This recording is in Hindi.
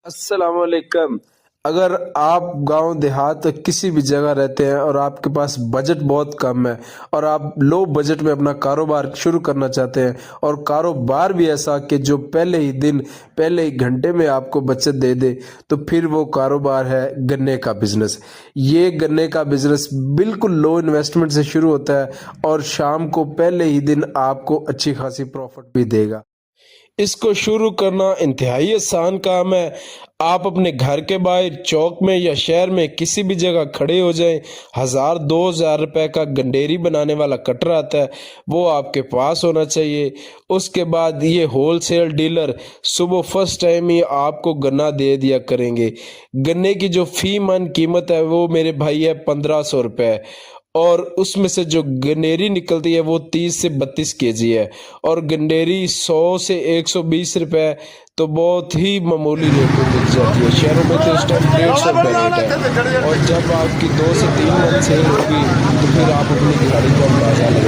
अस्सलाम वालेकुम। अगर आप गांव देहात किसी भी जगह रहते हैं और आपके पास बजट बहुत कम है और आप लो बजट में अपना कारोबार शुरू करना चाहते हैं और कारोबार भी ऐसा कि जो पहले ही दिन पहले ही घंटे में आपको बचत दे दे, तो फिर वो कारोबार है गन्ने का बिजनेस। ये गन्ने का बिजनेस बिल्कुल लो इन्वेस्टमेंट से शुरू होता है और शाम को पहले ही दिन आपको अच्छी खासी प्रॉफिट भी देगा। इसको शुरू करना इंतहाई आसान काम है। आप अपने घर के बाहर चौक में या शहर में किसी भी जगह खड़े हो जाएं, 1000-2000 रुपए का गंडेरी बनाने वाला कटर आता है, वो आपके पास होना चाहिए। उसके बाद ये होलसेल डीलर सुबह फर्स्ट टाइम ही आपको गन्ना दे दिया करेंगे। गन्ने की जो फी मन कीमत है वो मेरे भाई है 1500 रुपए, और उसमें से जो गंडेरी निकलती है वो 30 से 32 केजी है, और गंडेरी 100 से 120 रुपए तो बहुत ही मामूली रेट में मिल जाती है। शहरों में तो इस टाइम 150 रुपये रेट है, और जब आपकी 2 से 3 मन सेल होगी तो फिर आप अपनी गाड़ी का अंदाजा लगा